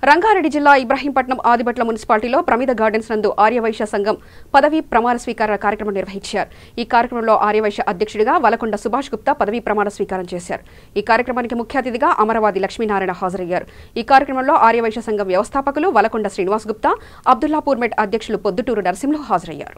రంగారెడ్డి జిల్లా ఇబ్రహీంపట్నం ఆదిబట్ల మున్సిపాలిటీలో ప్రమిద గార్డెన్స్ నందు ఆర్యవైశ్య సంఘం పదవీ ప్రమాణ స్వీకార కార్యక్రమం నిర్వహించారు. ఈ కార్యక్రమంలో ఆర్యవైశ్య అధ్యక్షుడిగా వలకొండ సుభాష్ గుప్తా పదవీ ప్రమాణ స్వీకారం చేశారు. ఈ కార్యక్రమానికి ముఖ్య అతిథిగా అమరవాది లక్ష్మీనారాయణ హాజరయ్యారు. ఈ కార్యక్రమంలో ఆర్యవైశ్య సంఘం వ్యవస్థాపకులు వలకొండ శ్రీనివాస్ గుప్తా, అబ్దుల్లాపూర్ మెట్ అధ్యక్షులు పొద్దుటూరు నరసింహులు హాజరయ్యారు.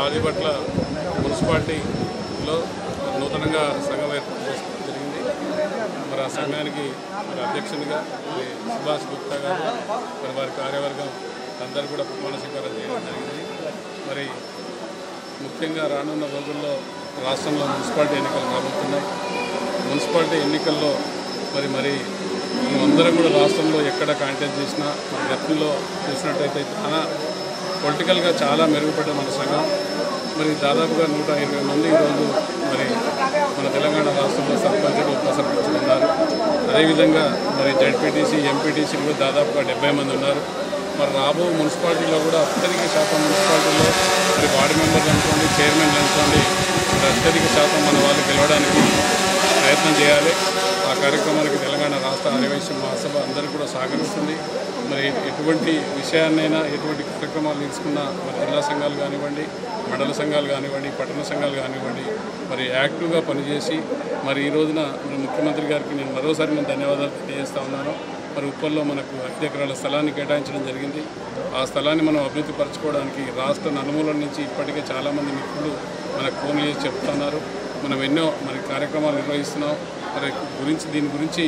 ఆదిబట్ల మున్సిపాలిటీలో నూతనంగా సంఘం ఏర్పాటు చేసుకోవడం జరిగింది. మరి ఆ సంఘానికి అధ్యక్షునిగా సుభాష్ గుప్తా గారు మరి వారి కార్యవర్గం అందరూ కూడా ప్రమాణ స్వీకారం చేయడం జరిగింది. మరి ముఖ్యంగా రానున్న రోజుల్లో రాష్ట్రంలో మున్సిపాలిటీ ఎన్నికలు రాబోతున్నాయి. మున్సిపాలిటీ ఎన్నికల్లో మరి అందరం కూడా రాష్ట్రంలో ఎక్కడ కాంటాక్ట్ చేసినా గతంలో చూసినట్టయితే చాలా పొలిటికల్గా చాలా మెరుగుపడ్డ మన సంఘం. మరి దాదాపుగా 120 మంది ఈరోజు మరి మన తెలంగాణ రాష్ట్రంలో సర్పంచులు, ఉప సర్పంచులు ఉన్నారు. అదేవిధంగా మరి జడ్పీటీసీ, ఎంపీటీసీలు కూడా దాదాపుగా 70 మంది ఉన్నారు. మరి రాబో మున్సిపాలిటీలో కూడా అత్యధిక శాతం మున్సిపాలిటీలో మరి వార్డు మెంబర్లు అనుకోండి, చైర్మన్లు అనుకోండి, మరి అత్యధిక శాతం మన వాళ్ళు గెలవడానికి ప్రయత్నం చేయాలి. ఆ కార్యక్రమానికి తెలంగాణ రాష్ట్ర ఆర్యవైశ్య మహాసభ అందరూ కూడా సహకరిస్తుంది. మరి ఎటువంటి విషయాన్నైనా ఎటువంటి కార్యక్రమాలు తీసుకున్నా మరి జిల్లా సంఘాలు కానివ్వండి, మండల సంఘాలు కానివ్వండి, పట్టణ సంఘాలు కానివ్వండి మరి యాక్టివ్గా పనిచేసి మరి ఈ రోజున ముఖ్యమంత్రి గారికి నేను మరోసారి ధన్యవాదాలు తెలియజేస్తా ఉన్నాను. మరి ఉప్పల్లో మనకు 5 ఎకరాల స్థలాన్ని కేటాయించడం జరిగింది. ఆ స్థలాన్ని మనం అభివృద్ధి పరచుకోవడానికి రాష్ట్ర నలుమూలల నుంచి ఇప్పటికే చాలామంది మిత్రులు మనకు ఫోన్ చేసి చెప్తున్నారు. మనం ఎన్నో మరి కార్యక్రమాలు నిర్వహిస్తున్నాం. మరి దీని గురించి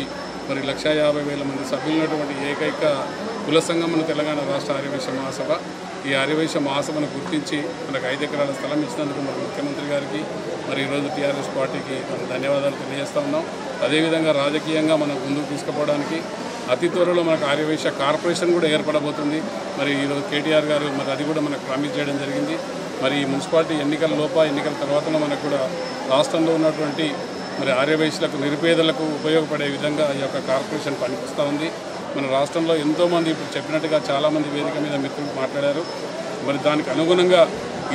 మరి 150,000 మంది సభ్యులున్నటువంటి ఏకైక కుల సంఘం మన తెలంగాణ రాష్ట్ర ఆర్యవైశ్య మహాసభ. ఈ ఆర్యవైశ్య మహాసభను గుర్తించి మనకు 5 ఎకరాల స్థలం ఇచ్చినందుకు మరి ముఖ్యమంత్రి గారికి మరి ఈరోజు టీఆర్ఎస్ పార్టీకి మనం ధన్యవాదాలు తెలియజేస్తూ ఉన్నాం. అదేవిధంగా రాజకీయంగా మనం ముందుకు తీసుకుపోవడానికి అతి త్వరలో మనకు ఆర్యవైశ్య కార్పొరేషన్ కూడా ఏర్పడబోతుంది. మరి ఈరోజు కేటీఆర్ గారు మరి అది కూడా మనకు ప్రామిస్ చేయడం జరిగింది. మరి ఈ మున్సిపాలిటీ ఎన్నికల తర్వాత మనకు కూడా రాష్ట్రంలో ఉన్నటువంటి మరి ఆర్యవైశ్యులకు, నిరుపేదలకు ఉపయోగపడే విధంగా ఈ యొక్క కార్పొరేషన్ పనిపిస్తూ ఉంది. మన రాష్ట్రంలో ఎంతోమంది ఇప్పుడు చెప్పినట్టుగా చాలామంది వేదిక మీద మిత్రులు మాట్లాడారు. మరి దానికి అనుగుణంగా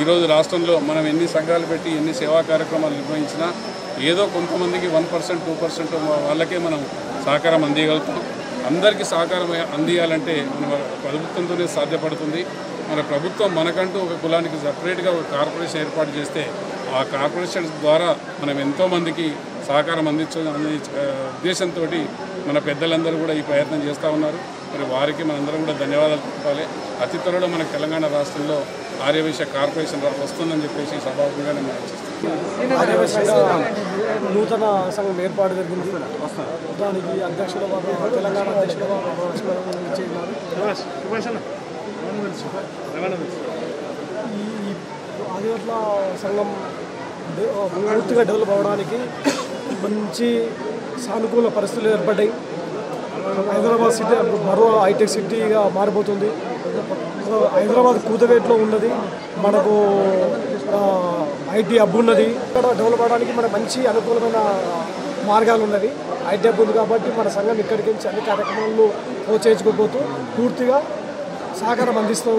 ఈరోజు రాష్ట్రంలో మనం ఎన్ని సంఘాలు పెట్టి ఎన్ని సేవా కార్యక్రమాలు నిర్వహించినా ఏదో కొంతమందికి 1%, 2% వాళ్ళకే మనం సహకారం అందియగలుగుతాం. అందరికీ సహకారం అందియాలంటే మన ప్రభుత్వంతోనే సాధ్యపడుతుంది. మన ప్రభుత్వం మనకంటూ ఒక కులానికి సపరేట్గా ఒక కార్పొరేషన్ ఏర్పాటు చేస్తే ఆ కార్పొరేషన్ ద్వారా మనం ఎంతోమందికి సహకారం అందించే ఉద్దేశంతో మన పెద్దలందరూ కూడా ఈ ప్రయత్నం చేస్తూ ఉన్నారు. మరి వారికి మనందరం కూడా ధన్యవాదాలు చెప్పాలి. అతి త్వరలో మనకు తెలంగాణ రాష్ట్రంలో ఆర్యవైశ్య కార్పొరేషన్ వస్తుందని చెప్పేసి సభాముఖంగా నేను ఆలోచిస్తున్నాను. ఆర్యవైశ్య నూతన సంఘం ఏర్పాటు జరిగింది. దానికి అధ్యక్షుల తెలంగాణ అధ్యక్షుల ఈ ఆదిబట్ల సంఘం పూర్తిగా డెవలప్ అవ్వడానికి మంచి సానుకూల పరిస్థితులు ఏర్పడ్డాయి. హైదరాబాద్ సిటీ మరో హైటెక్ సిటీగా మారిపోతుంది. హైదరాబాద్ కూతవేట్లో ఉన్నది, మనకు ఐటీ హబ్ ఉన్నది. ఇక్కడ డెవలప్ అవడానికి మనకు మంచి అనుకూలమైన మార్గాలు ఉన్నవి. ఐటీ హబ్ ఉంది కాబట్టి మన సంఘం ఇక్కడికి నుంచి అన్ని కార్యక్రమాలను ప్రోత్సహించుకోబోతూ పూర్తిగా సహకారం అందిస్తాం.